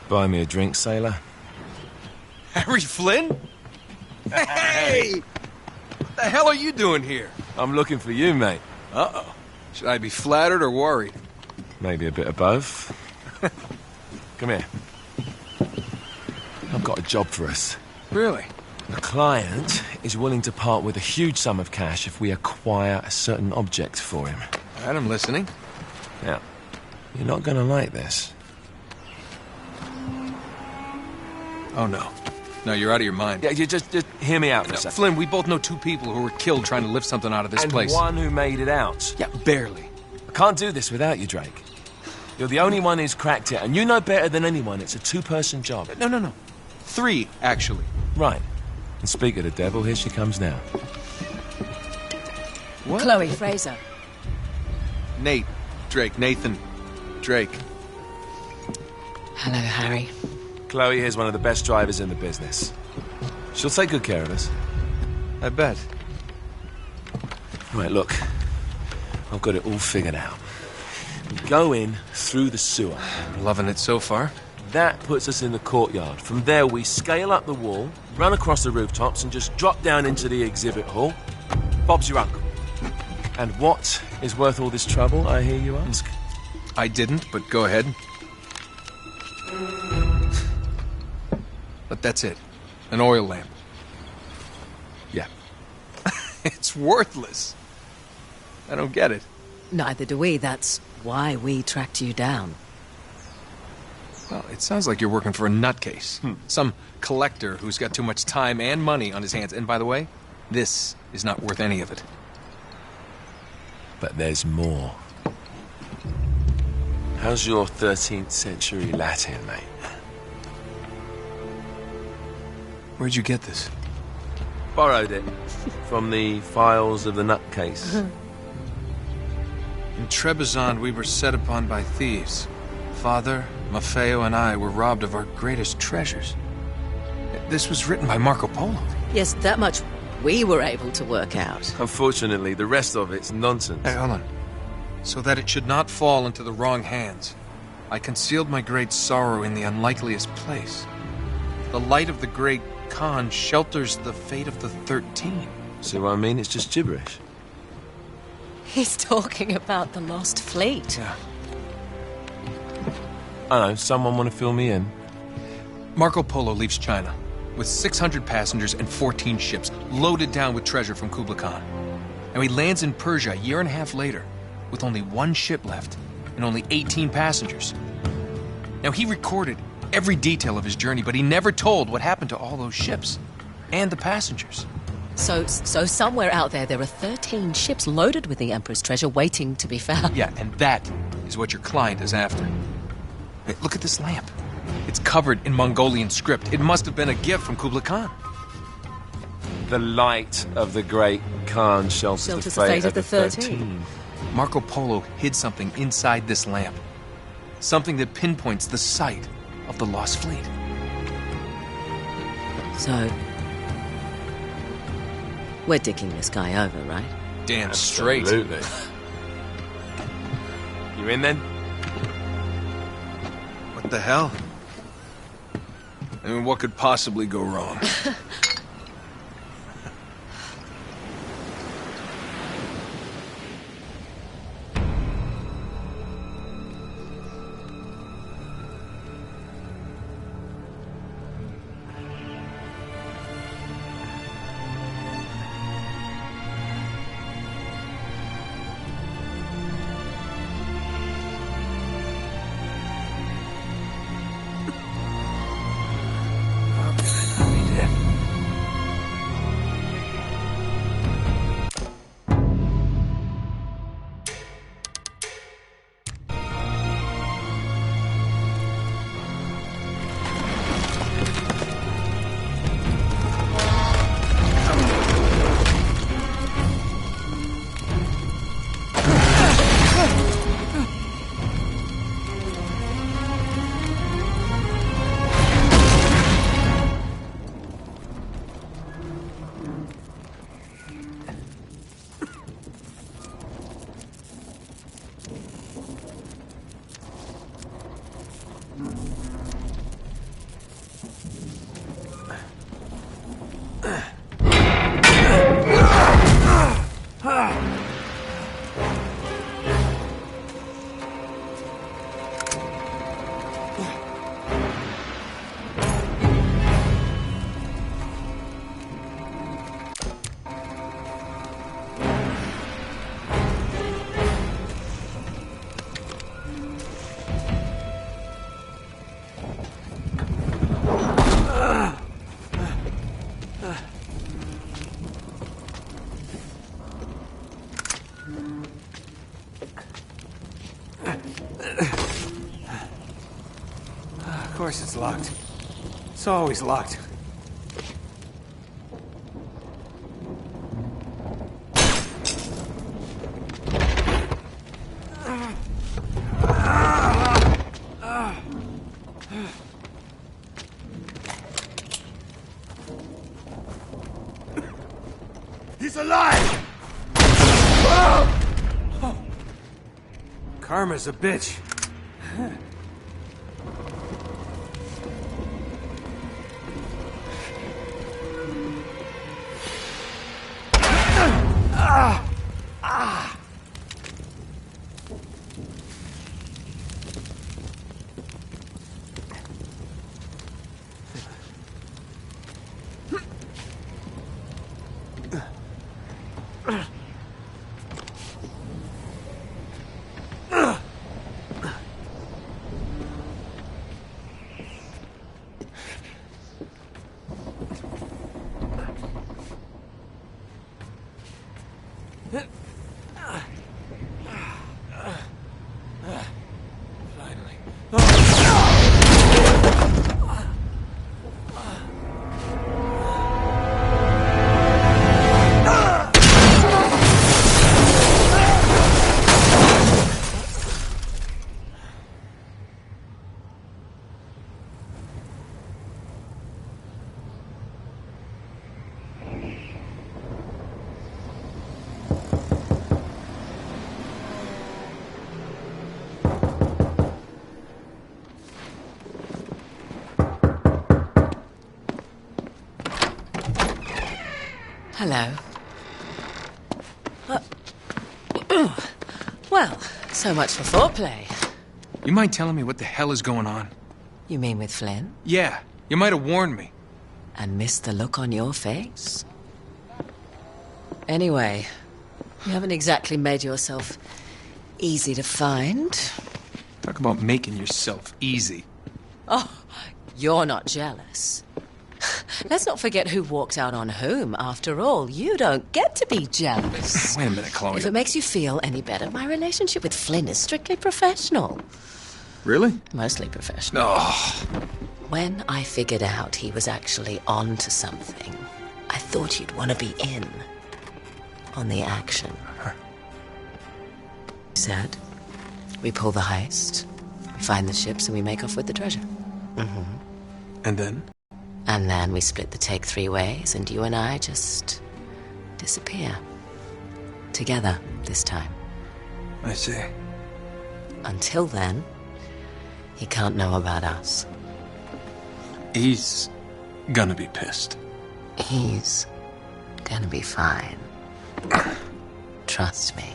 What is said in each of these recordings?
Buy me a drink, sailor? Harry Flynn? Hey! What the hell are you doing here? I'm looking for you, mate. Uh-oh. Should I be flattered or worried? Maybe a bit of both. Come here. I've got a job for us. Really? The client is willing to part with a huge sum of cash if we acquire a certain object for him. All right, I'm listening. Now, you're not gonna like this. Oh, no. No, you're out of your mind. Yeah, you just hear me out for a second. Flynn, we both know two people who were killed trying to lift something out of this place. And one who made it out. Yeah, barely. I can't do this without you, Drake. You're the only one who's cracked it, and you know better than anyone it's a two-person job. No. 3, actually. Right. And speak of the devil, here she comes now. What? Chloe Fraser. Nate. Drake. Nathan. Drake. Hello, Harry. Chloe here's one of the best drivers in the business. She'll take good care of us. I bet. Right, look. I've got it all figured out. We go in through the sewer. Loving it so far. That puts us in the courtyard. From there, we scale up the wall, run across the rooftops, and just drop down into the exhibit hall. Bob's your uncle. And what is worth all this trouble, I hear you ask? I didn't, but go ahead. But that's it. An oil lamp. Yeah. It's worthless. I don't get it. Neither do we. That's why we tracked you down. Well, it sounds like you're working for a nutcase. Some collector who's got too much time and money on his hands. And by the way, this is not worth any of it. But there's more. How's your 13th century Latin, mate? Where'd you get this? Borrowed it from the files of the nutcase. In Trebizond, we were set upon by thieves. Father, Maffeo, and I were robbed of our greatest treasures. This was written by Marco Polo. Yes, that much we were able to work out. Unfortunately, the rest of it's nonsense. Hey, hold on. So that it should not fall into the wrong hands, I concealed my great sorrow in the unlikeliest place. The light of the great Khan shelters the fate of the 13. See what I mean? It's just gibberish. He's talking about the Lost Fleet. Yeah. I know, someone want to fill me in? Marco Polo leaves China with 600 passengers and 14 ships, loaded down with treasure from Kublai Khan. And he lands in Persia a year and a half later, with only one ship left and only 18 passengers. Now, he recorded every detail of his journey, but he never told what happened to all those ships and the passengers. So somewhere out there are 13 ships loaded with the Emperor's treasure waiting to be found. Yeah, and that is what your client is after. Hey, look at this lamp. It's covered in Mongolian script. It must have been a gift from Kublai Khan. The light of the great Khan shelters the fate of the 13. Marco Polo hid something inside this lamp. Something that pinpoints the site of the Lost Fleet. So, we're dicking this guy over, right? Damn straight. Absolutely. You in then? What the hell? I mean, what could possibly go wrong? Of course it's locked. It's always locked. He's alive! Oh. Karma's a bitch. Hello. Well, so much for foreplay. You mind telling me what the hell is going on? You mean with Flynn? Yeah, you might have warned me. And missed the look on your face? Anyway, you haven't exactly made yourself easy to find. Talk about making yourself easy. Oh, you're not jealous. Let's not forget who walked out on whom. After all, you don't get to be jealous. Wait a minute, Chloe. If it makes you feel any better, my relationship with Flynn is strictly professional. Really? Mostly professional. Oh. When I figured out he was actually on to something, I thought you'd want to be in on the action. Said, we pull the heist, we find the ships, and we make off with the treasure. And then? And then we split the take 3 ways, and you and I just disappear. Together, this time. I see. Until then, he can't know about us. He's gonna be pissed. He's gonna be fine. Trust me.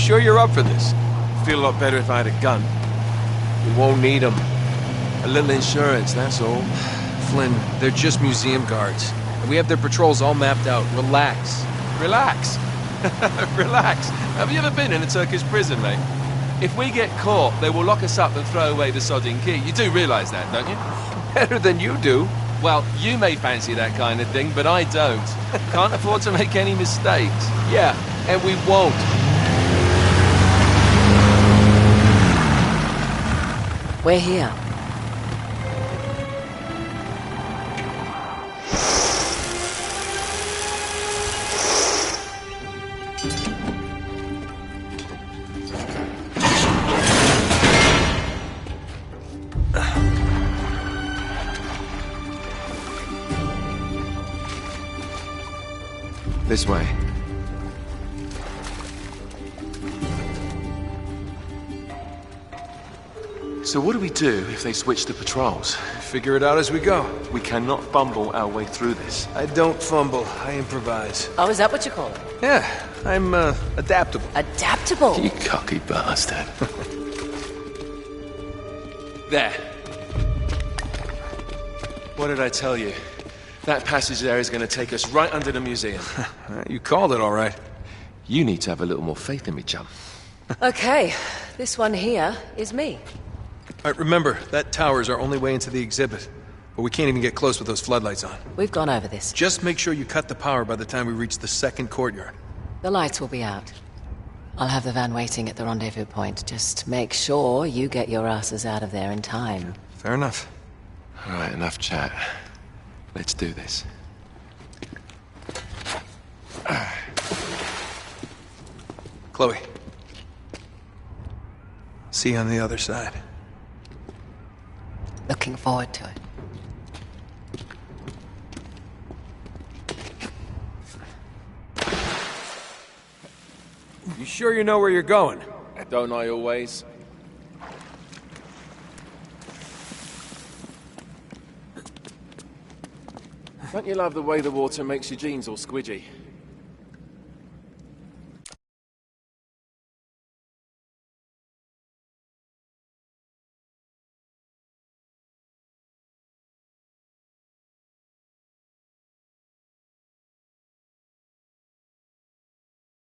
Sure you're up for this? Feel a lot better if I had a gun. We won't need them. A little insurance, that's all. Flynn, they're just museum guards. And we have their patrols all mapped out. Relax. Relax. Relax. Have you ever been in a Turkish prison, mate? If we get caught, they will lock us up and throw away the sodding key. You do realise that, don't you? Better than you do. Well, you may fancy that kind of thing, but I don't. Can't afford to make any mistakes. Yeah, and we won't. We're here. This way. So what do we do if they switch the patrols? Figure it out as we go. We cannot fumble our way through this. I don't fumble, I improvise. Oh, is that what you call it? Yeah, I'm, adaptable. Adaptable. You cocky bastard. There. What did I tell you? That passage there is going to take us right under the museum. You called it all right. You need to have a little more faith in me, chum. Okay, this one here is me. All right, remember, that tower is our only way into the exhibit. But we can't even get close with those floodlights on. We've gone over this. Just make sure you cut the power by the time we reach the second courtyard. The lights will be out. I'll have the van waiting at the rendezvous point. Just make sure you get your asses out of there in time. Fair enough. All right, enough chat. Let's do this. Chloe. See you on the other side. Looking forward to it. You sure you know where you're going? Don't I always? Don't you love the way the water makes your jeans all squidgy?